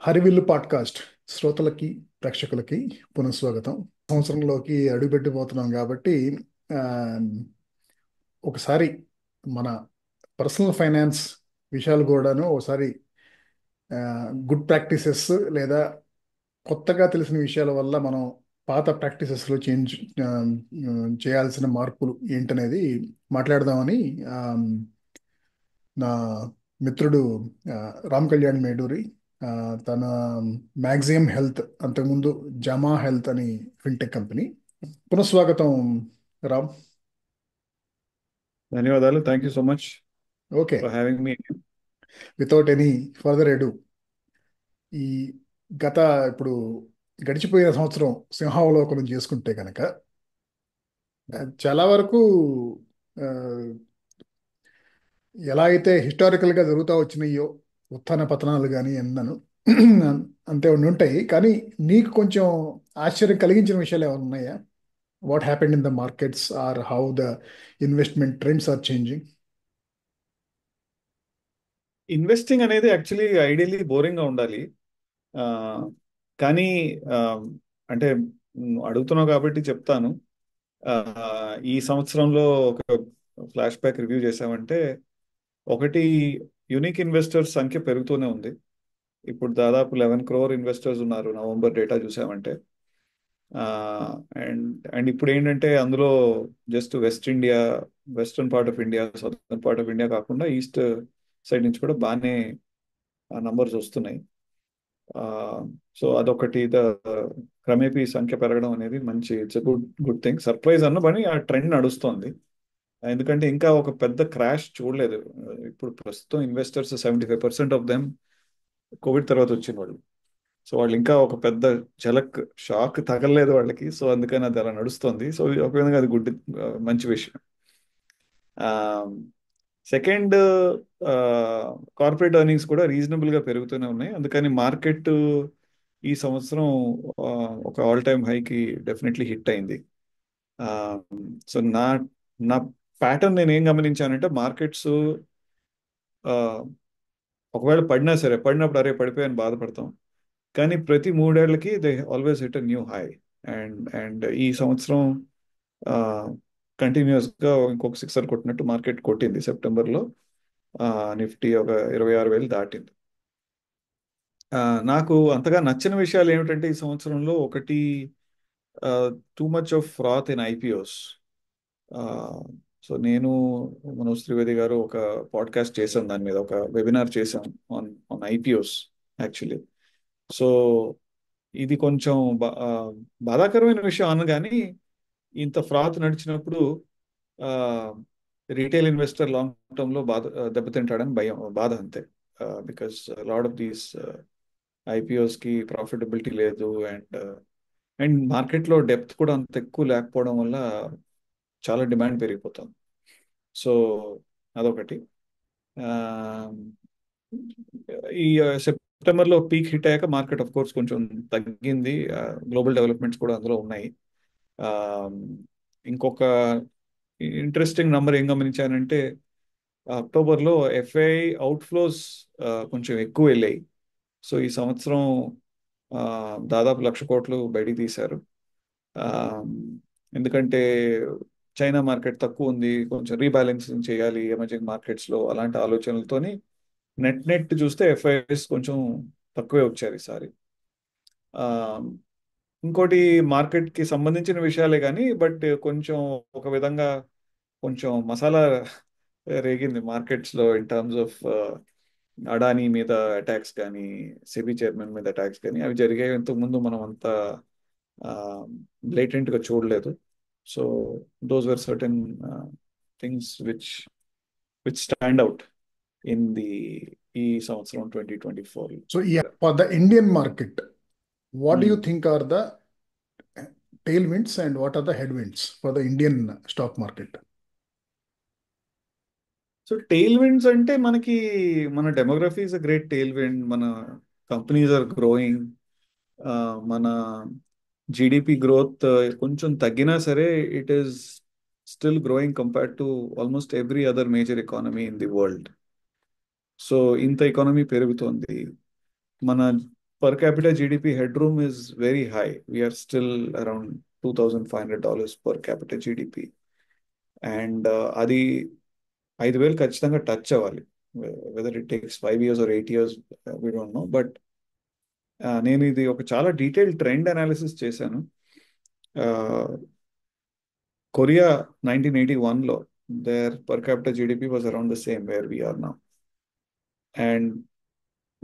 హరివిల్లు podcast శ్రోతలకి ప్రేక్షకులకి పునఃస్వాగతం. సంవత్సరంలోకి అడుగుపెట్టిపోతున్నాం కాబట్టి ఆ, ఒకసారి మన పర్సనల్ ఫైనాన్స్ విషయాలు కూడాను ఒకసారి గుడ్ ప్రాక్టీసెస్ లేదా కొత్తగా తెలిసిన విషయాల వల్ల మనం పాత ప్రాక్టీసెస్లో చేంజ్ చేయాల్సిన మార్పులు ఏంటనేది మాట్లాడదామని ఆ, నా మిత్రుడు ఆ, రామ్ కళ్యాణ్ మేడూరి, ఆ, తన మ్యాక్సిమం హెల్త్, అంతకుముందు జమా హెల్త్ అని ఫిన్టెక్ కంపెనీ. పునఃస్వాగతం రామ్. ధన్యవాదాలు. Thank you so much okay, for having me. Without any further ఎడు, ఈ గత ఇప్పుడు గడిచిపోయిన సంవత్సరం సింహావలోకనం చేసుకుంటే కనుక చాలా వరకు ఆ, ఎలా అయితే హిస్టారికల్గా జరుగుతూ వచ్చినాయో ఉత్థాన పతనాలు కానీ అన్నాను అంతే ఉండి ఉంటాయి. కానీ నీకు కొంచెం ఆశ్చర్యం కలిగించిన విషయాలు ఏమైనా ఉన్నాయా? What happened in the markets or how the investment trends are changing? Investing అనేది యాక్చువల్లీ ఐడియల్లీ బోరింగ్గా ఉండాలి. ఆ, కానీ ఆ, అంటే అడుగుతున్నావు కాబట్టి చెప్తాను. ఆ, ఈ సంవత్సరంలో ఒక ఫ్లాష్ బ్యాక్ రివ్యూ చేసామంటే, ఒకటి, యునిక్ ఇన్వెస్టర్స్ సంఖ్య పెరుగుతూనే ఉంది. ఇప్పుడు దాదాపు 11 crore ఇన్వెస్టర్స్ ఉన్నారు నవంబర్ డేటా చూసామంటే. అండ్ అండ్ ఇప్పుడు ఏంటంటే అందులో just western part of India, southern part of India కాకుండా ఈస్ట్ సైడ్ నుంచి కూడా బాగానే నంబర్స్ వస్తున్నాయి. ఆ, సో అదొకటి. క్రమేపీ సంఖ్య పెరగడం అనేది మంచి, it's good good thing. Surprise అన్న పని ఆ ట్రెండ్ నడుస్తోంది. ఎందుకంటే ఇంకా ఒక పెద్ద క్రాష్ చూడలేదు. ఇప్పుడు ప్రస్తుతం ఇన్వెస్టర్స్ 75% ఆఫ్ దెమ్ కోవిడ్ తర్వాత వచ్చిన వాళ్ళు. సో వాళ్ళు ఇంకా ఒక పెద్ద ఝలక్ షాక్ తగలలేదు వాళ్ళకి. సో అందుకని అది అలా నడుస్తుంది. సో ఒక విధంగా అది మంచి విషయం. సెకండ్, కార్పొరేట్ ఎర్నింగ్స్ కూడా రీజనబుల్ గా పెరుగుతూనే ఉన్నాయి. అందుకని మార్కెట్ ఈ సంవత్సరం ఆ, ఒక ఆల్ టైమ్ హైకి డెఫినెట్లీ హిట్ అయింది. సో నా ప్యాటర్న్ నేను ఏం గమనించానంటే, మార్కెట్స్ ఒకవేళ పడినా సరే, పడినప్పుడు అరే పడిపోయాని బాధపడతాం. కానీ ప్రతి 3 ఏళ్లకి they always hit a new high. And ఈ సంవత్సరం కంటిన్యూస్ గా ఇంకొక సిక్సర్ కొట్టినట్టు మార్కెట్ కొట్టింది సెప్టెంబర్లో. నిఫ్టీ ఒక 26,000 దాటింది. ఆ, నాకు అంతగా నచ్చిన విషయాలు ఏమిటంటే ఈ సంవత్సరంలో ఒకటి, too much of froth in IPOs. So నేను, మనోజ్ త్రివేది గారు ఒక పాడ్కాస్ట్ చేశాం, దాని మీద ఒక వెబినార్ చేశాం on on IPOs actually. So ఇది కొంచెం బాధాకరమైన విషయం అనగాని, ఇంత ఫ్రాత్ నడిచినప్పుడు రీటైల్ ఇన్వెస్టర్ లాంగ్ టర్మ్ లో దెబ్బతింటాడని బాధ అంతే. Because lot of these IPOs కి ప్రాఫిటబిలిటీ లేదు. అండ్ అండ్ మార్కెట్లో డెప్త్ కూడా అంత ఎక్కువ లేకపోవడం వల్ల చాలా డిమాండ్ పెరిగిపోతుంది. సో అదొకటి. ఆ, ఈ సెప్టెంబర్లో పీక్ హిట్ అయ్యాక మార్కెట్ ఆఫ్ కోర్స్ కొంచెం తగ్గింది. గ్లోబల్ డెవలప్మెంట్స్ కూడా అందులో ఉన్నాయి. ఆ, ఇంకొక ఇంట్రెస్టింగ్ నంబర్ ఏం గమనించానంటే, అక్టోబర్లో ఎఫ్ఐ అవుట్ఫ్లోస్ కొంచెం ఎక్కువ వెళ్ళాయి. సో ఈ సంవత్సరం ఆ, దాదాపు 1,00,000 కోట్లు బయటికి తీశారు. ఆ, ఎందుకంటే చైనా మార్కెట్ తక్కువ ఉంది, కొంచెం రీబ్యాలెన్సింగ్ చేయాలి ఎమర్జింగ్ మార్కెట్స్లో, అలాంటి ఆలోచనలతోని నెట్ నెట్ చూస్తే ఎఫ్ఐఎస్ కొంచెం తక్కువే వచ్చారు ఈసారి. ఆ, ఇంకోటి, మార్కెట్ కి సంబంధించిన విషయాలే కానీ బట్ కొంచెం ఒక విధంగా కొంచెం మసాలా రేగింది మార్కెట్స్ లో ఇన్ టర్మ్స్ ఆఫ్ అడానీ మీద అటాక్స్ కానీ, సెబీ చైర్మన్ మీద అటాక్స్ కానీ అవి జరిగాయి. ఇంతకు ముందు మనం అంతా బ్లేటెంట్ గా చూడలేదు. So those were certain things which stand out in ఈ సంవత్సరం 2024. So for the Indian market, what do you think are the tailwinds and what are the headwinds for the Indian stock market? So tailwinds అంటే మనకి, మన demography is a great tailwind. మన companies are growing. మన GDP growth కొంచెం తగ్గినా సరే, it is still growing compared to almost every other major economy in the world. So ఇంత economy పెరుగుతోంది. మన per capita GDP headroom is very high. We are still around $2,500 per capita GDP. And అది 5,000 ఖచ్చితంగా touch అవ్వాలి. Whether it takes 5 years or 8 years, we don't know. But నేను ఇది ఒక చాలా డీటెయిల్ ట్రెండ్ అనాలిసిస్ చేశాను. కొరియా 1981లో their per capital GDP was around the same where we are now. And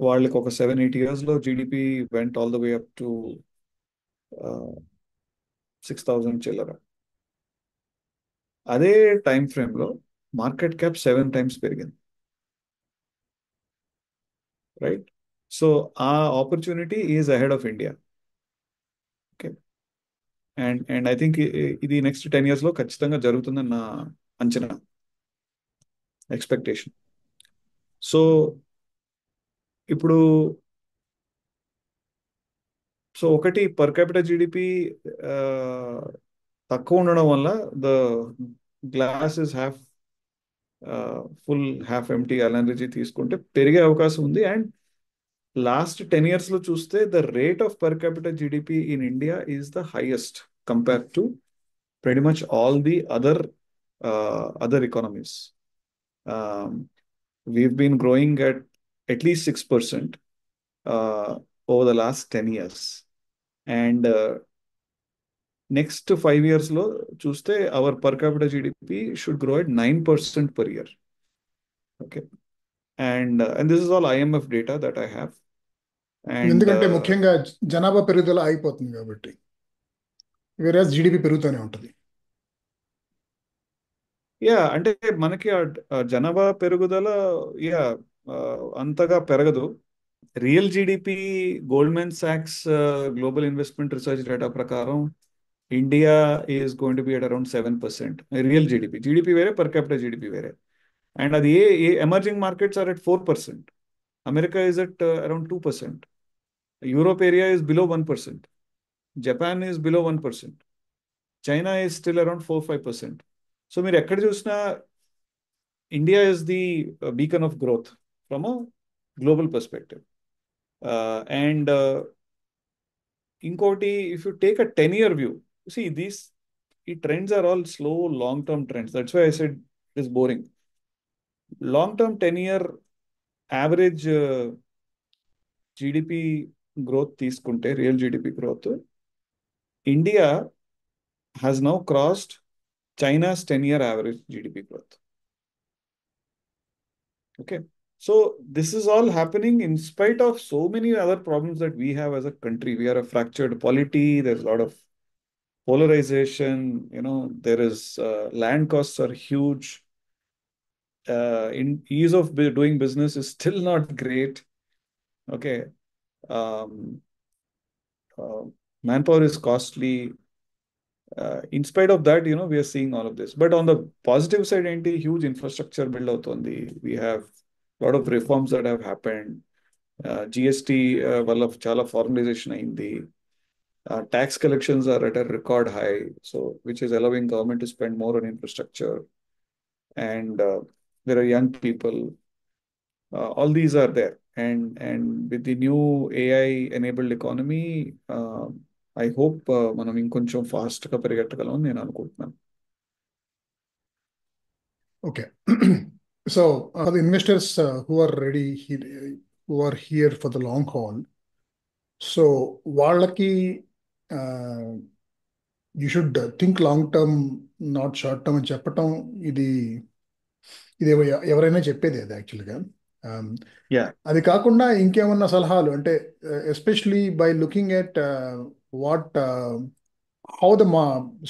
వాళ్ళకి ఒక 7-8 yearsలో GDP went all the way up to 6,000 చిల్లర. అదే టైం ఫ్రేమ్లో మార్కెట్ క్యాప్ 7 times పెరిగింది, రైట్? సో ఆ opportunity is ahead of India. Okay. And I think ఇది next 10 yearsలో ఖచ్చితంగా జరుగుతుందని నా అంచనా, ఎక్స్పెక్టేషన్. సో ఇప్పుడు ఒకటి పర్ క్యాపిటల్ జీడిపి తక్కువ ఉండడం వల్ల the glass is half full, half empty analogy తీసుకుంటే పెరిగే అవకాశం ఉంది. అండ్ లాస్ట్ 10 yearsలో చూస్తే the rate of per capital GDP in India is the highest compare to pretty much all the other economies. Um, we've been growing at least 6% over the last 10 years. And next 5 years lo chuste our per capita GDP should grow at 9% per year. Okay. And this is all IMF data that I have. And ఎందుకంటే ముఖ్యంగా జనాభా పెరుగుదల అయిపోతుంది కాబట్టి, వేరే GDP పెరుగుతూనే ఉంటుంది. Yeah, అంటే మనకి ఆ జనాభా పెరుగుదల యా అంతగా పెరగదు. రియల్ జీడిపి గోల్డ్మెన్ సాక్స్ గ్లోబల్ ఇన్వెస్ట్మెంట్ రీసెర్చ్ డేటా ప్రకారం India is going to be at around 7%. Real GDP వేరే, పర్ క్యాపిటల్ జీడిపి వేరే. అండ్ అది a emerging markets are at 4%. America is at around 2%. Europe area is below 1%. Japan is below 1%. China is still around 4-5%. So మీరు ఎక్కడ చూసినా India is the beacon of growth from a global perspective. And ఇంకోటి, if you take a 10-year view, ఈ trends are all slow long term trends. That's why I said it is boring. Long term 10-year average GDP growth తీసుకుంటే, real GDP growth, India has now crossed China's 10-year average GDP growth. Okay. So this is all happening in spite of so many other problems that we have as a country. We are a fractured polity. There's a lot of polarization. There is land costs are huge. In ease of doing business is still not great. Okay. Um, Manpower is costly. In spite of that, we are seeing all of this. But on the positive side, huge infrastructure build out on we have a lot of reforms that have happened. GST valla chala formalization ayindi. Tax collections are at a record high, so which is allowing government to spend more on infrastructure. And there are young people. All these are there. And with the new AI enabled economy, I hope మనం ఇంకొంచెం ఫాస్ట్గా పరిగెట్టగలం నేను అనుకుంటున్నాను. Okay. So the investors who are ready, who are here for the long haul, so వాళ్ళకి you should think long term, not short term అని చెప్పటం, ఇది ఎవరైనా చెప్పేది అది యాక్చువల్గా. అది కాకుండా ఇంకేమన్నా సలహాలు అంటే, especially by looking at what how the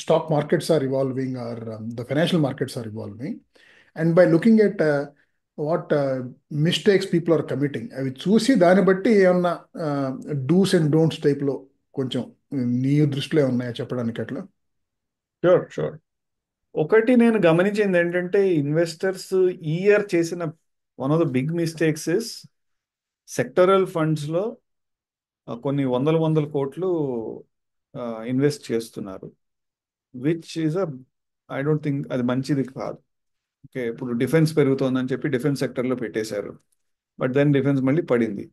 stock markets are evolving, or the financial markets are evolving, and by looking at what mistakes people are committing, అవి చూసి దాన్ని బట్టి ఏమన్నా డూస్ అండ్ డోంట్స్ టైప్లో కొంచెం నీ దృష్టిలో ఉన్నాయా చెప్పడానికి అట్లా? షూర్. ఒకటి నేను గమనించింది ఏంటంటే, ఇన్వెస్టర్స్ ఈ ఇయర్ చేసిన one of the big mistakes is sectoral ఫండ్స్లో కొన్ని వందల కోట్లు ఇన్వెస్ట్ చేస్తున్నారు, which is I don't think అది మంచిది కాదు. ఓకే, ఇప్పుడు డిఫెన్స్ పెరుగుతోందని చెప్పి డిఫెన్స్ సెక్టర్లో పెట్టేశారు, బట్ దెన్ డిఫెన్స్ మళ్ళీ పడింది.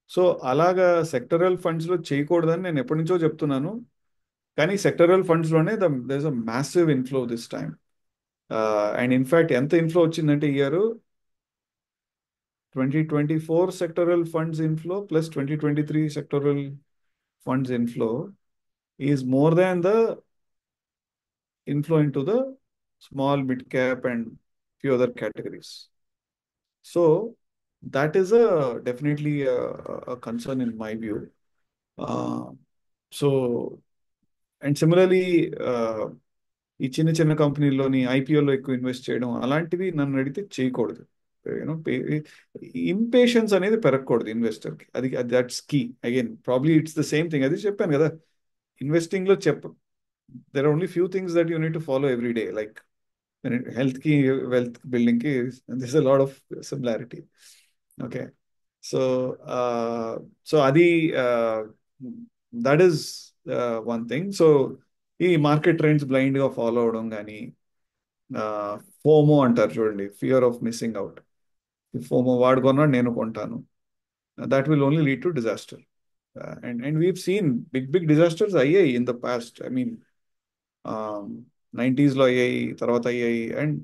సో అలాగా సెక్టరల్ ఫండ్స్లో చేయకూడదని నేను ఎప్పటి నుంచో చెప్తున్నాను. కానీ సెక్టరల్ ఫండ్స్లోనే there is a massive inflow this time. And in fact ఎంత ఇన్ఫ్లో వచ్చిందంటే year 2024 sectoral funds inflow plus 2023 sectoral funds inflow is more than the inflow into the small mid cap and few other categories. So that is a definitely a concern in my view. Uh, so and similarly, ఈ చిన్న చిన్న కంపెనీల్లోని ఐపీఓలో ఎక్కువ invest చేయడం అలాంటివి నన్ను అడిగితే చేయకూడదు. You know impatience అనేది పెరగకూడదు ఇన్వెస్టర్కి. అది that's key. Again probably it's the same thing. అది చెప్పాను కదా, ఇన్వెస్టింగ్లో there are only few things that you need to follow every day. Like హెల్త్కి, వెల్త్ బిల్డింగ్కి this a lot of similarity. Okay. So so అది that is one thing. So ఈ market trends బ్లైండ్గా follow అవడం కానీ, ఫోమో అంటారు చూడండి, fear of missing out. FOMO వాడు కొన్నాడు నేను కొంటాను, that will only lead to disaster. And we've seen big big disasters అయ్యాయి in the past. I mean 90s లో అయ్యాయి, తర్వాత అయ్యాయి. And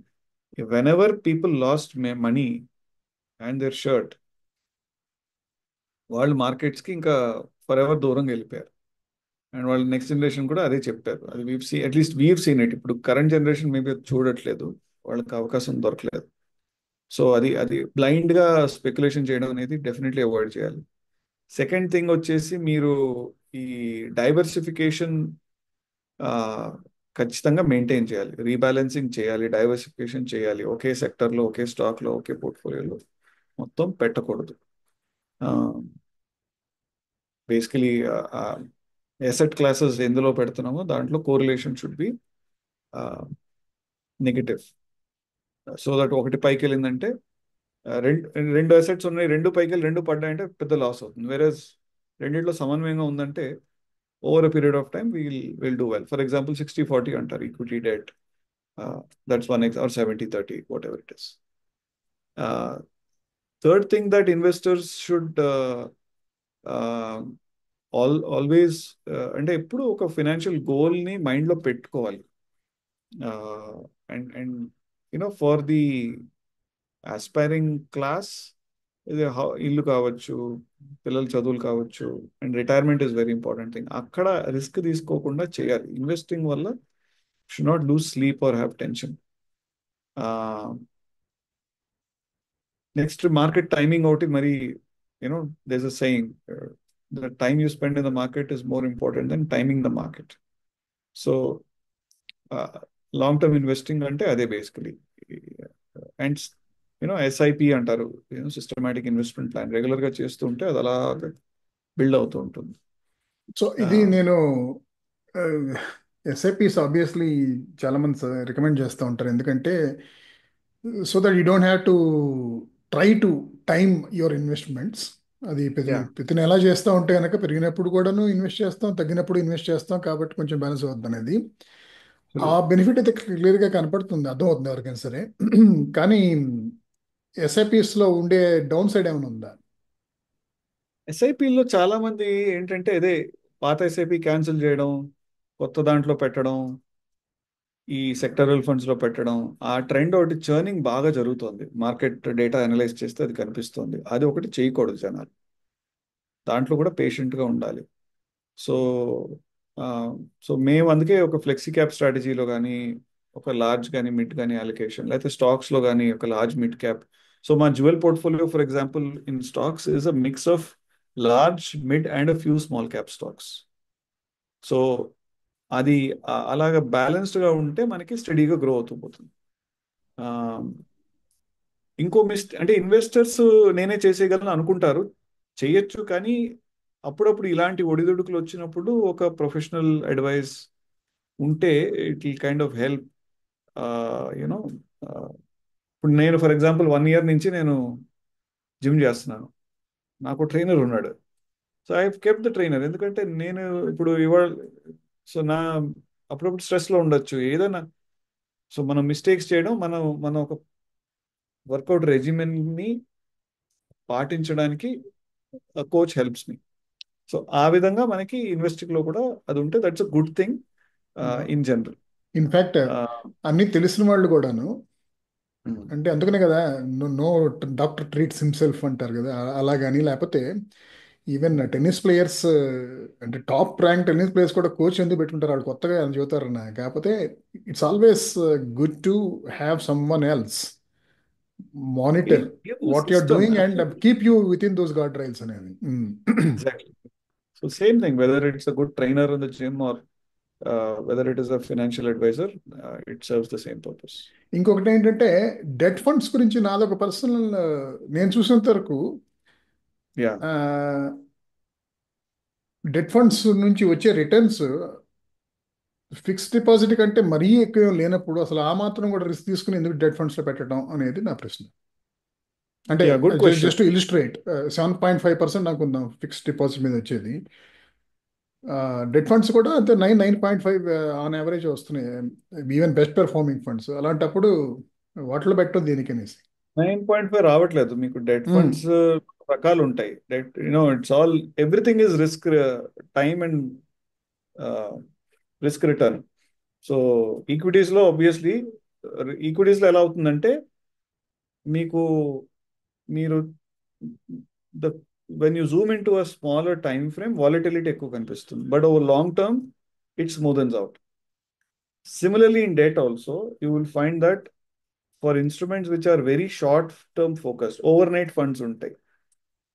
whenever people lost money and their shirt, వాళ్ళు మార్కెట్స్కి ఇంకా ఫర్ ఎవర్ దూరంగా వెళ్ళిపోయారు. అండ్ వాళ్ళు నెక్స్ట్ జనరేషన్ కూడా అదే చెప్పారు. అది అట్లీస్ట్ వీవ్ సీన్ ఇట్. ఇప్పుడు కరెంట్ జనరేషన్ మేబీ చూడట్లేదు, వాళ్ళకి అవకాశం దొరకలేదు. సో అది అది బ్లైండ్గా స్పెక్యులేషన్ చేయడం అనేది డెఫినెట్లీ అవాయిడ్ చేయాలి. సెకండ్ థింగ్ వచ్చేసి మీరు ఈ డైవర్సిఫికేషన్ ఖచ్చితంగా మెయింటైన్ చేయాలి, రీబ్యాలెన్సింగ్ చేయాలి, డైవర్సిఫికేషన్ చేయాలి. ఒకే సెక్టర్లో, ఒకే స్టాక్లో, ఒకే పోర్ట్ఫోలియోలో మొత్తం పెట్టకూడదు. బేసికలీ ఎసెట్ క్లాసెస్ ఎందులో పెడుతున్నామో దాంట్లో correlation should be negative. So that ఒకటి పైకి వెళ్ళిందంటే రెండు రెండు అసెట్స్ ఉన్నాయి, రెండు పైకి వెళ్ళి రెండు పడ్డాయంటే పెద్ద లాస్ అవుతుంది. వేరేస్ రెండిట్లో సమన్వయంగా ఉందంటే over a period of time will do well. For example 60-40 అంటారు, equity debt. That's one or 70-30, what ever it is. Third thing that investors should always, అంటే ఎప్పుడు ఒక ఫైనాన్షియల్ గోల్ని మైండ్లో పెట్టుకోవాలి. And for the aspiring class, ఇది ఇల్లు కావచ్చు, పిల్లల చదువులు కావచ్చు, and retirement is very important thing. అక్కడ రిస్క్ తీసుకోకుండా చేయాలి. ఇన్వెస్టింగ్ వల్ల should not lose sleep are have tension. Next market timing ఒకటి. మరి there's a saying, the time you spend in the market is more important than timing the market. So long term investing అంటే అదే basically. And SIP అంటారు, systematic investment plan. రెగ్యులర్గా చేస్తూ ఉంటే అది అలా బిల్డ్ అవుతూ ఉంటుంది. సో ఇది నేను ఎస్ఐపిస్ ఆబ్వియస్లీ చాలా మంది రికమెండ్ చేస్తూ ఉంటారు, ఎందుకంటే so that you don't have to try to time your investments. అది ప్రతి నెలా చేస్తూ ఉంటే కనుక పెరిగినప్పుడు కూడాను ఇన్వెస్ట్ చేస్తాం, తగ్గినప్పుడు ఇన్వెస్ట్ చేస్తాం, కాబట్టి కొంచెం బ్యాలెన్స్ అవుతుంది అనేది. ఆ బెనిఫిట్ అయితే క్లియర్గా కనపడుతుంది, అర్థమవుతుంది ఎవరికైనా సరే. కానీ ఎస్ఐపిస్లో ఉండే డౌన్ సైడ్ ఏమైనా ఉందా? ఎస్ఐపిలో చాలా మంది ఏంటంటే అదే పాత ఎస్ఐపి క్యాన్సిల్ చేయడం, కొత్త దాంట్లో పెట్టడం, ఈ సెక్టరల్ ఫండ్స్ లో పెట్టడం, ఆ ట్రెండ్ ఒకటి చర్నింగ్ బాగా జరుగుతుంది. మార్కెట్ డేటా అనలైజ్ చేస్తే అది కనిపిస్తుంది. అది ఒకటి చేయకూడదు జనాలు. దాంట్లో కూడా పేషెంట్ గా ఉండాలి. సో సో మేము అందుకే ఒక ఫ్లెక్సీ క్యాప్ స్ట్రాటజీలో కానీ, ఒక లార్జ్ కానీ మిడ్ కానీ అలికేషన్, లేకపోతే స్టాక్స్ లో కానీ ఒక లార్జ్ మిడ్ క్యాప్. సో మా jewel portfolio for example in stocks is a mix of large, mid and a few small cap stocks. So అది అలాగా బ్యాలెన్స్డ్ గా ఉంటే మనకి స్టడీగా గ్రో అవుతూ పోతుంది. ఆ, ఇంకో అంటే ఇన్వెస్టర్స్ నేనే చేసేయగలను అనుకుంటారు, చేయొచ్చు. కానీ అప్పుడప్పుడు ఇలాంటి ఒడిదుడుకులు వచ్చినప్పుడు ఒక ప్రొఫెషనల్ అడ్వైస్ ఉంటే it will kind of help. You know ఇప్పుడు నేను ఫర్ ఎగ్జాంపుల్ 1 year నుంచి నేను జిమ్ చేస్తున్నాను. నాకు ట్రైనర్ ఉన్నాడు. So I kept the trainer. ఎందుకంటే నేను ఇప్పుడు ఇవాళ సో అప్పుడప్పుడు స్ట్రెస్లో ఉండొచ్చు ఏదైనా. సో మనం మిస్టేక్స్ చేయడం, మనం ఒక వర్కౌట్ రెజిమెన్ని పాటించడానికి కోచ్ హెల్ప్స్ మీ. సో ఆ విధంగా మనకి ఇన్వెస్టింగ్ లో కూడా అది ఉంటే that's a good thing in general. In fact అన్ని తెలిసిన వాళ్ళు కూడాను, Hmm. అంటే అందుకనే కదా నో డాక్టర్ ట్రీట్స్ హిమ్సెల్ఫ్ అంటారు కదా, అలాగని. లేకపోతే ఈవెన్ టెన్నిస్ ప్లేయర్స్, అంటే టాప్ ర్యాంక్ టెన్నిస్ ప్లేయర్స్ కూడా కోచ్ ఎందుకు పెట్టుకుంటారు, వాళ్ళు కొత్తగా అని చెబుతారన్న. కాకపోతే it's always good to have someone else monitor Give the what you're system, doing and absolutely. Keep you within those guardrails అనేది. Exactly. So same thing, whether it's a good trainer in the gym or whether it is a financial advisor, it serves the same purpose. ఇంకొకటి ఏంటంటే debt funds గురించి నాదొక personal, నేను చూసినంత వరకు Yeah. Debt funds నుంచి వచ్చే రిటర్న్స్ ఫిక్స్డ్ డిపాజిట్ కంటే మరీ ఎక్కువ లేనప్పుడు అసలు ఆ మాత్రం కూడా రిస్క్ తీసుకుని ఎందుకు డెట్ ఫండ్స్లో పెట్టడం అనేది నా ప్రశ్న. అంటే Yeah, good question. Just to illustrate, 7.5% అనుకుందాం ఫిక్స్డ్ డిపాజిట్ మీద వచ్చేది. డెట్ ఫండ్స్ కూడా అంతే 9.5 ఆన్ యావరేజ్ వస్తున్నాయి, ఈవెన్ బెస్ట్ పెర్ఫార్మింగ్ ఫండ్స్. అలాంటప్పుడు వాటిలో పెట్టడం దేనికనేసి. 9.5 రావట్లేదు మీకు. That hmm. ఫండ్స్ రకాలు ఉంటాయి. Debt it's all everything is risk, time and risk return. So equities లో ఆబ్వియస్లీ, ఈక్విటీస్ లో ఎలా అవుతుందంటే మీకు మీరు the when you zoom in to a smaller time frame volatility ఎక్కువ కనిపిస్తుంది, but over long term it smoothens out. Similarly, in debt also, you will find that for instruments which are very short term focused, overnight funds ఉంటాయి,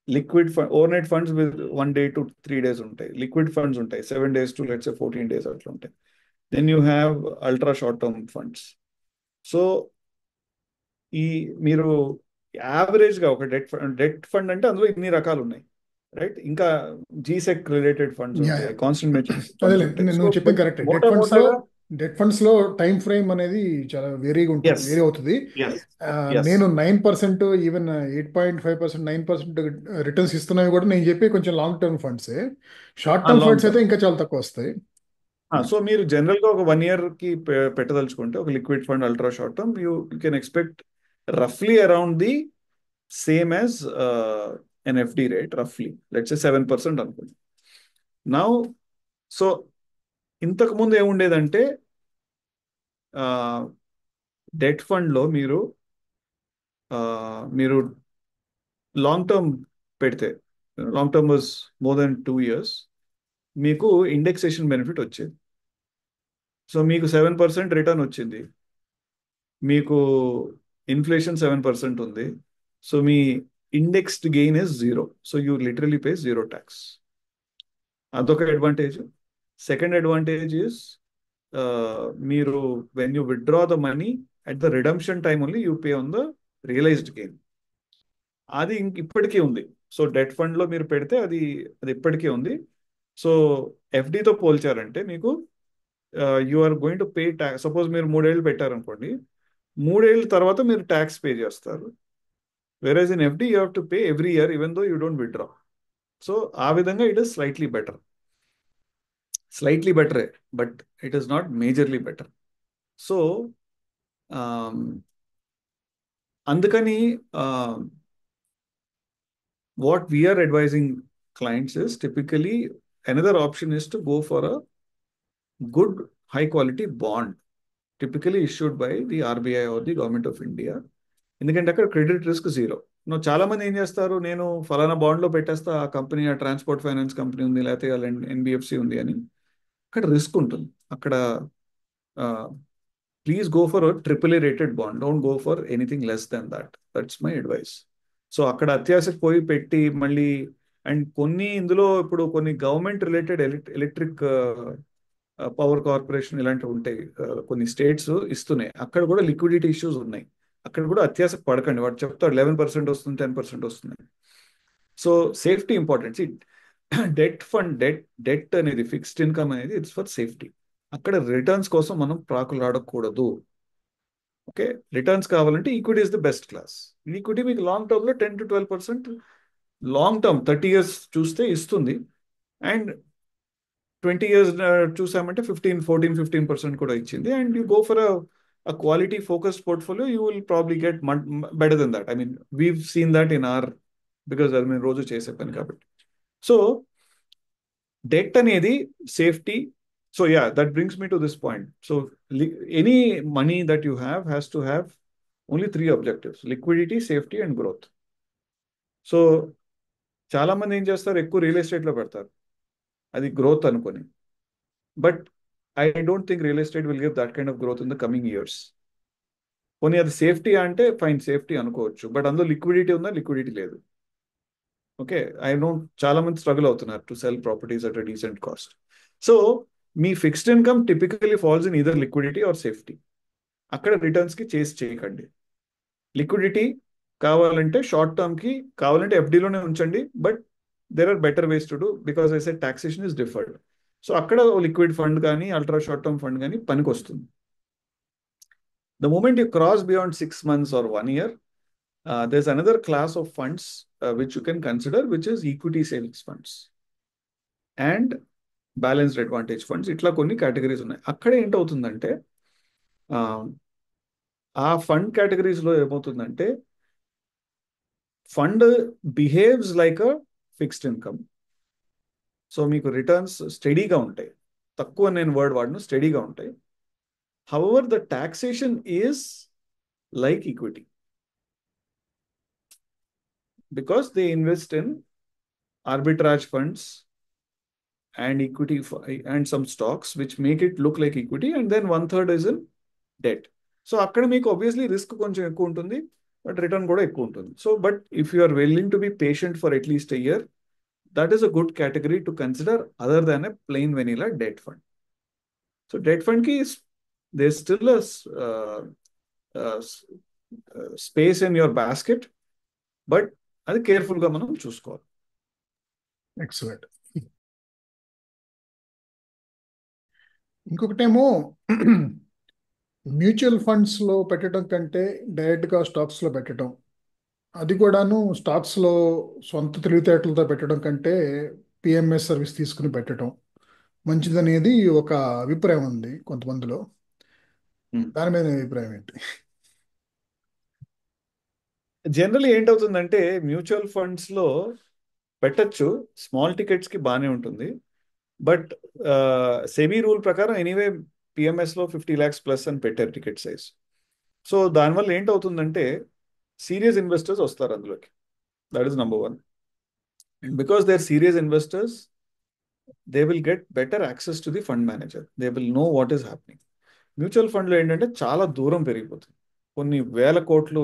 liquid fund, overnight funds with 1 day to 3 days ఉంటాయి, liquid funds ఉంటాయి 7 days to let's say 14 days అట్లా ఉంటాయి. Then you have ultra short term funds. So ఈ మీరు average గా ఒక debt fund అంటే అందులో ఇన్ని రకాలు ఉన్నాయి, రైట్? ఇంకా జీసెక్ రిలేటెడ్ ఫండ్స్ యా ఉంటాయి, యా కాన్స్టెంట్ మెచ్యూరిటీ ఫండ్స్ అదేలే, ఉంటాయి. సో నువ్వు చెప్పింది కరెక్ట్. మోటా మోటాగా డెట్ ఫండ్స్ లో టైం ఫ్రేమ్ అనేది చాలా వేరీగా ఉంటుంది, ఎస్ వేరీ అవుతుంది. ఎస్ ఎస్ నేను 9%, ఈవెన్ 8.5%, 9% రిటర్న్స్ ఇస్తున్నవి కూడా నేను చెప్పి కొంచెం లాంగ్ టర్మ్ ఫండ్సే. షార్ట్ టర్మ్ లాంగ్ ఫండ్స్ అయితే టర్మ్. ఇంకా చాలా తక్కువ వస్తాయి. సో మీరు జనరల్ గా ఒక 1 year కి పెట్టదలుచుకుంటే ఒక liquid fund ultra short term, you can expect రఫ్లీ around the same as N FD rate, రఫ్లీ let's 7% అనుకోండి. నౌ సో ఇంతకు ముందు ఏముండేదంటే డెట్ ఫండ్ లో మీరు లాంగ్ టర్మ్ పెడితే, long term was more than 2 years, మీకు ఇండెక్సేషన్ బెనిఫిట్ వచ్చేది. సో మీకు 7% return వచ్చింది, మీకు ఇన్ఫ్లేషన్ 7% ఉంది, సో మీ indexed gain is 0. So you literally pay 0 tax. అదొక అడ్వాంటేజ్. సెకండ్ అడ్వాంటేజ్ ఇస్ మీరు when you withdraw the money at the redemption time only you pay on the realised gain. అది ఇప్పటికీ ఉంది. So det fund లో మీరు పెడితే అది అది ఇప్పటికీ ఉంది. సో ఎఫ్డితో పోల్చారంటే మీకు you are going to pay tax. Suppose మీరు 3 ఏళ్ళు పెట్టారనుకోండి, 3 ఏళ్ళ తర్వాత మీరు ట్యాక్స్ పే చేస్తారు. Whereas in FD you have to pay every year even though you don't withdraw. So ఆ విధంగా it is slightly better, slightly బెటరే, but it is not majorly better. So అందుకని what we are advising clients is typically another option is to go for a good high quality bond, typically issued by the RBI or the government of India. ఎందుకంటే అక్కడ credit risk 0. నువ్వు చాలా మంది ఏం చేస్తారు, నేను ఫలానా బాండ్ లో పెట్టేస్తా, ఆ కంపెనీ, ఆ ట్రాన్స్పోర్ట్ ఫైనాన్స్ కంపెనీ ఉంది, లేకపోతే ఎన్బిఎఫ్సి ఉంది అని. అక్కడ రిస్క్ ఉంటుంది. అక్కడ please go for triple A rated bond, don't go for anything less than that. That's my advice. So అక్కడ అత్యాశకు పోయి పెట్టి మళ్ళీ, అండ్ కొన్ని ఇందులో ఇప్పుడు కొన్ని government related electric power corporation ఇలాంటివి ఉంటాయి, కొన్ని స్టేట్స్ ఇస్తున్నాయి, అక్కడ కూడా లిక్విడిటీ ఇష్యూస్ ఉన్నాయి. అక్కడ కూడా అత్యాశకు పడకండి. వాడు చెప్తాడు 11% వస్తుంది, 10% వస్తుంది. So safety important. డెట్ అనేది, ఫిక్స్డ్ ఇన్కమ్ అనేది ఇట్స్ ఫర్ సేఫ్టీ. అక్కడ రిటర్న్స్ కోసం మనం ప్రాకులు ఆడకూడదు. ఓకే, రిటర్న్స్ కావాలంటే equity is the best class. Equity మీకు లాంగ్ టర్మ్ లో 10 to 12%, లాంగ్ టర్మ్ 30 years చూస్తే ఇస్తుంది. అండ్ 20 years చూసామంటే 15% కూడా ఇచ్చింది. And you go for a quality focused portfolio, you will probably get better than that. I mean, we've seen that in our because అది మేము రోజు చేసే పని కాబట్టి. సో డెట్ అనేది safety. So yeah, that brings me to this point. So any money that you has to have only three objectives: liquidity, safety and growth. So చాలా మంది ఏం చేస్తారు, ఎక్కువ రియల్ ఎస్టేట్లో పెడతారు అది గ్రోత్ అనుకొని. But I don't think real estate will give that kind of growth in the coming years. పోనీ అది సేఫ్టీ అంటే ఫైన్, సేఫ్టీ అనుకోవచ్చు, బట్ అందులో లిక్విడిటీ ఉందా? లిక్విడిటీ లేదు. ఓకే, ఐ నో చాలా మంది స్ట్రగుల్ అవుతున్నారు to sell properties at a decent cost. So మీ fixed income typically falls in either liquidity or safety. అక్కడ రిటర్న్స్కి చేసి చేయకండి. లిక్విడిటీ కావాలంటే షార్ట్ టర్మ్కి కావాలంటే ఎఫ్డీలోనే ఉంచండి, but there are better ways to do, because I said taxation is deferred. So అక్కడ లిక్విడ్ ఫండ్ కానీ అల్ట్రా షార్ట్ టర్మ్ ఫండ్ కానీ పనికి వస్తుంది. The moment you cross beyond 6 months or 1 year, there's another class of funds which you can consider, which is equity savings funds and balanced advantage funds. ఇట్లా కొన్ని categories ఉన్నాయి. అక్కడ ఏంటవుతుందంటే ఆ fund కేటగిరీస్లో ఏమవుతుందంటే fund behaves like a fixed income. So మీకు returns స్టడీగా ఉంటాయి. తక్కువ నేను వర్డ్ వాడను, స్టడీగా ఉంటాయి. However, the taxation is like equity because they invest in arbitrage funds and equity and some stocks which make it look like equity, and then 1/3 is in debt. So అక్కడ మీకు obviously risk కొంచెం ఎక్కువ ఉంటుంది, but return కూడా ఎక్కువ ఉంటుంది. So but if you are willing to be patient for at least a year, that is a good category to consider other than a plain vanilla debt fund. So debt fund ki there's still a uh, space in your basket, but అది కేర్ఫుల్గా మనం చూసుకోవాలి. Excellent. ఇంకొకటేమో mutual ఫండ్స్లో పెట్టడం కంటే డైరెక్ట్గా స్టాక్స్లో పెట్టడం, అది కూడాను స్టాక్స్లో సొంత తెలివితేటలతో పెట్టడం కంటే పిఎంఎస్ సర్వీస్ తీసుకుని పెట్టడం మంచిదనేది ఒక అభిప్రాయం ఉంది కొంతమందిలో. దాని మీద మీ అభిప్రాయం ఏంటి? జనరల్లీ ఏంటవుతుందంటే మ్యూచువల్ ఫండ్స్లో పెట్టచ్చు, స్మాల్ టికెట్స్కి బాగానే ఉంటుంది, బట్ సెబీ రూల్ ప్రకారం ఎనీవే పిఎంఎస్లో 50 lakhs ప్లస్ అని పెట్టారు టికెట్ సైజ్. సో దానివల్ల ఏంటవుతుందంటే సీరియస్ ఇన్వెస్టర్స్ వస్తారు అందులోకి. That is number 1. And because they are serious investors, they will get better access to the fund manager. They will know what is happening. Mutual ఫండ్లో ఏంటంటే చాలా దూరం పెరిగిపోతుంది. కొన్ని వేల కోట్లు,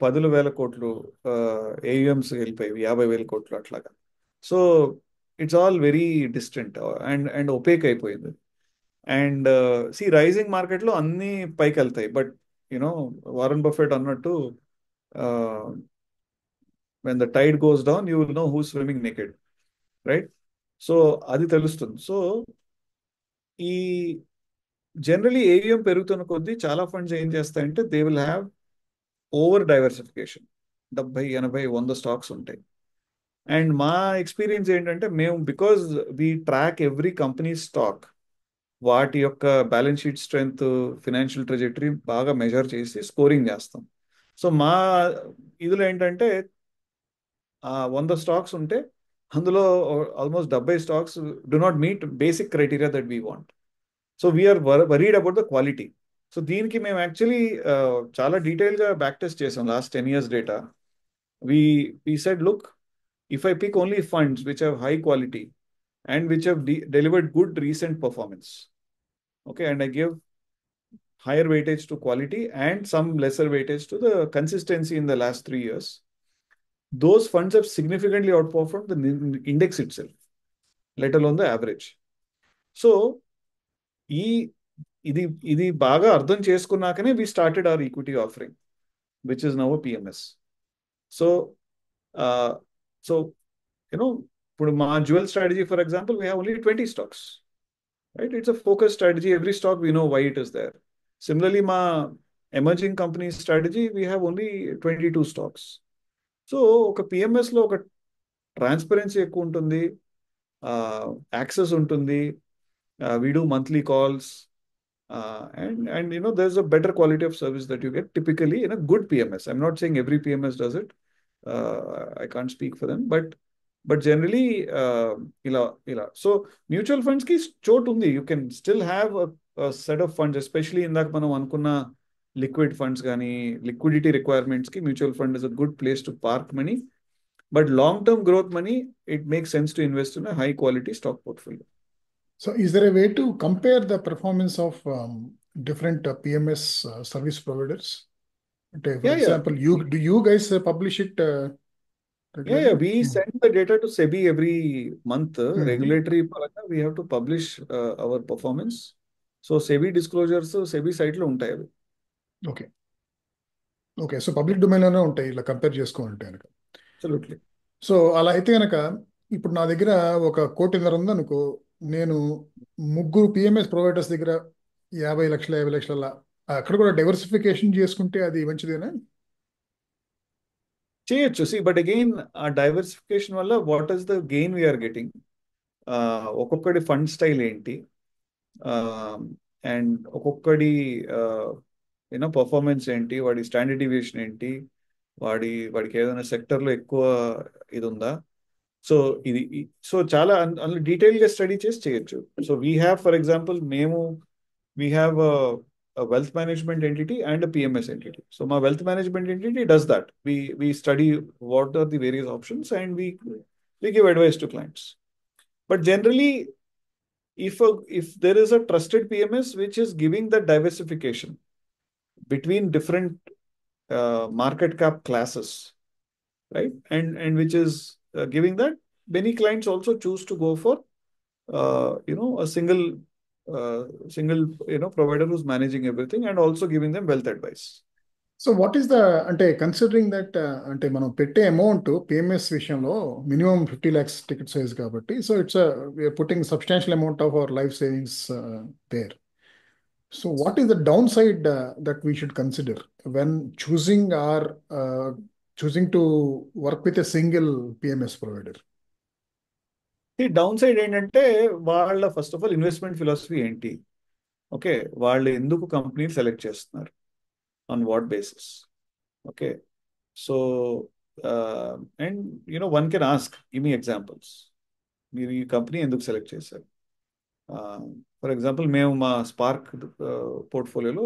10,000 కోట్లు ఏయుఎంస్ వెళ్ళిపోయి 50,000 కోట్లు అట్లాగా. So it's all very distant and opaque అయిపోయింది. అండ్ రైజింగ్ మార్కెట్లో అన్నీ పైకి వెళ్తాయి, బట్ యునో వారన్ బఫెట్ అన్నట్టు when the tide goes down you will know who swimming naked, right? So అది తెలుస్తుంది. సో ఈ జనరలీ ఏయుఎం పెరుగుతున్న కొద్దీ చాలా ఫండ్స్ ఏం చేస్తాయంటే they will have over diversification. 70, 80, 100 stocks ఉంటాయి. అండ్ మా ఎక్స్పీరియన్స్ ఏంటంటే మేము because we track every company stock, వాటి యొక్క balance sheet strength, financial trajectory బాగా మెజర్ చేసి స్కోరింగ్ చేస్తాం. సో మా ఇదిలో ఏంటంటే 100 స్టాక్స్ ఉంటే అందులో almost 70 stocks do not meet basic criteria that we want. So we are worried about the quality. So దీనికి మేము యాక్చువల్లీ చాలా డీటెయిల్గా బ్యాక్ టెస్ట్ చేసాం last 10 years data. We said, look, if I pick only funds which have high quality and which have delivered good recent performance, okay, and I give higher weightage to quality and some lesser weightage to the consistency in the last 3 years, those funds have significantly outperformed the index itself, let alone the average. So ఈ ఇది ఇది బాగా అర్థం చేసుకున్నాకనే we started our equity offering which is now PMS. So so you know ఇప్పుడు మా jewel strategy for example we have only 20 stocks, right? It's a focus strategy. Every stock we know why it is there. Similarly మా emerging company strategy we have only 22 stocks. So ఒక పిఎంఎస్లో ఒక transparency ఎక్కువ ఉంటుంది, access ఉంటుంది, we do monthly calls, and there's a better quality of service that you get typically in a good PMS. I'm not saying every PMS does it, I can't speak for them, but generally ఇలా ఇలా so mutual funds కి చోటు ఉంది. You can still have set of funds, especially ఇందాక మనం అనుకున్న liquid funds కానీ liquidity requirements కి mutual fund is a good place to park money. But long term growth money, it makes sense to invest in high quality stock portfolio. So is there a way to compare the performance of different PMS service providers? Okay, for Yeah, yeah. example, do you guys publish it Yeah, regularly? yeah. We send the data to SEBI every month. Mhm. Regulatory paranga, we have to publish our performance. So SEBI disclosures, SEBI site లో ఉంటాయి అవి. Okay okay, so public డొమైన్లోనే ఉంటాయి ఇలా compare చేసుకోవాలంటే కనుక. Absolutely. So అలా అయితే కనుక ఇప్పుడు నా దగ్గర ఒక కోటిన్నర ఉందనుకో, నేను ముగ్గురు పిఎంఎస్ ప్రొవైడర్స్ దగ్గర 50 లక్షల 50 లక్షల అక్కడ కూడా డైవర్సిఫికేషన్ చేసుకుంటే అది మంచిదేనా? చేయొచ్చు. సి బట్ అగైన్ ఆ డైవర్సిఫికేషన్ వల్ల what is the gain we are getting, ఒక్కొక్కడి ఫండ్ స్టైల్ ఏంటి, అండ్ ఒక్కొక్కడి యూనో పర్ఫార్మెన్స్ ఏంటి, వాడి స్టాండర్డ్ డివియేషన్ ఏంటి, వాడికి ఏదైనా సెక్టర్లో ఎక్కువ ఇది ఉందా. సో ఇది సో చాలా అందులో డీటెయిల్గా స్టడీ చేసి చేయొచ్చు. So we have for example we have a wealth management entity and a PMS entity. So my wealth management entity does that. We study what are the various options and we give advice to clients. But generally, if there is a trusted PMS which is giving that diversification between different market cap classes, right, and which is giving that, many clients also choose to go for a single provider who's managing everything and also giving them wealth advice. So what is the అంటే considering that అంటే మనం పెట్టే amount PMS విషయంలో minimum 50 lakhs ticket size కాబట్టి, so it's putting substantial amount of our life savings there. So what is the downside that we should consider when choosing to work with a single PMS provider? ఈ downside ఏంటంటే వాళ్ళ first of all investment philosophy ఏంటి, okay, వాళ్ళు ఎందుకు company select చేస్తున్నారు, on what basis, okay. So and one can ask, give me examples, మీరు ఈ company ఎందుకు సెలెక్ట్ చేశారు. ఫర్ ఎగ్జాంపుల్ మేము మా స్పార్క్ పోర్ట్ఫోలియోలో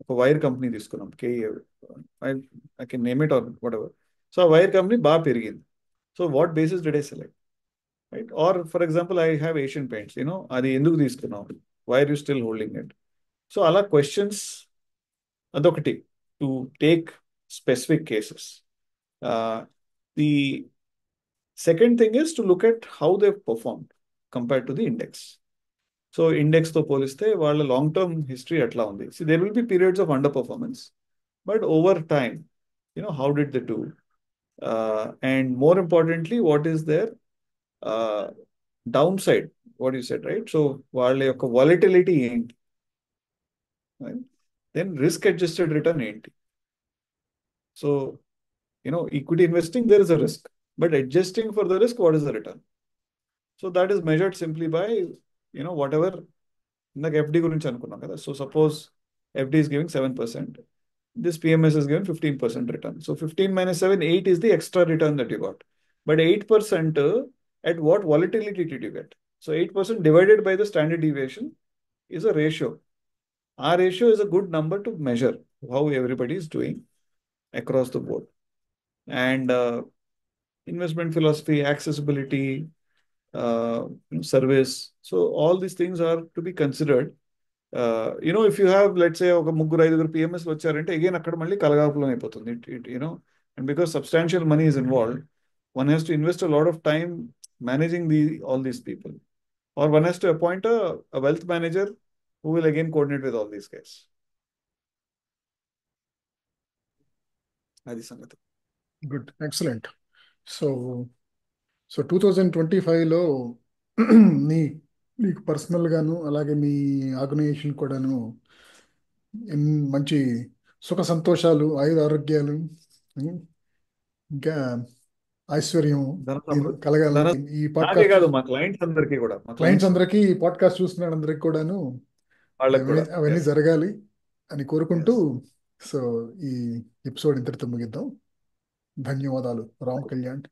ఒక వైర్ కంపెనీ తీసుకున్నాం, K E, I can name it or whatever. So ఆ వైర్ కంపెనీ బాగా పెరిగింది. So what basis did I select, right? Or for example I have Asian Paints, అది ఎందుకు తీసుకున్నాం, why are you still holding it. So అలా questions, అదొకటి, to take specific cases. The second thing is to look at how they perform compared to the index. So ఇండెక్స్తో పోలిస్తే వాళ్ళ long term history ఎట్లా ఉంది. So there will be periods of underperformance, but over time how did they do, and more importantly what is there downside, what you said, right? So వాళ్ళ యొక్క volatility ఏంటి, then risk adjusted return ఏంటి. So equity investing, there is a risk, but adjusting for the risk, what is the return? So that is measured simply by whatever ఇందాక FD గురించి అనుకున్నాం కదా. So suppose FD is giving 7%, this PMS is giving 15% return. So 15 minus 7, 8 is the extra return that you got. But 8%, at what volatility did you get? So 8% divided by the standard deviation is a ratio. Our ratio is a good number to measure how everybody is doing across the board. And investment philosophy, accessibility, service. So all these things are to be considered. If you have, let's say, ఒక ముగ్గురు ఐదుగురు PMS వచ్చారంటే again అక్కడ మళ్ళీ కలగాపులం అయిపోతుంది. And because substantial money is involved, one has to invest a lot of time managing all these people, or one has to appoint a wealth manager who will again coordinate with all these guys. అది సంగతి. Good, excellent. So 2025లో నీ నీకు పర్సనల్గాను అలాగే మీ organisation కూడాను మంచి సుఖ సంతోషాలు, ఆయుర ఆరోగ్యాలు, ఉమ్, ఇంకా ఐశ్వర్యం ధన సమృద్ధి, కలగాలని ఈ నాకే పాడ్కాస్ట్ కాదు, మా క్లయింట్స్ అందరికీ కూడా, మా క్లయింట్స్ క్లయింట్స్ అందరికీ, ఈ పాడ్కాస్ట్ చూస్తున్న వాళ్ళందరికీ కూడాను వాళ్ళకి కూడా. అవన్నీ Yes, జరగాలి అని కోరుకుంటూ, yes. సో ఈ ఎపిసోడ్ ఇంతటితో ముగిద్దాం. ధన్యవాదాలు రామ్ కళ్యాణ్.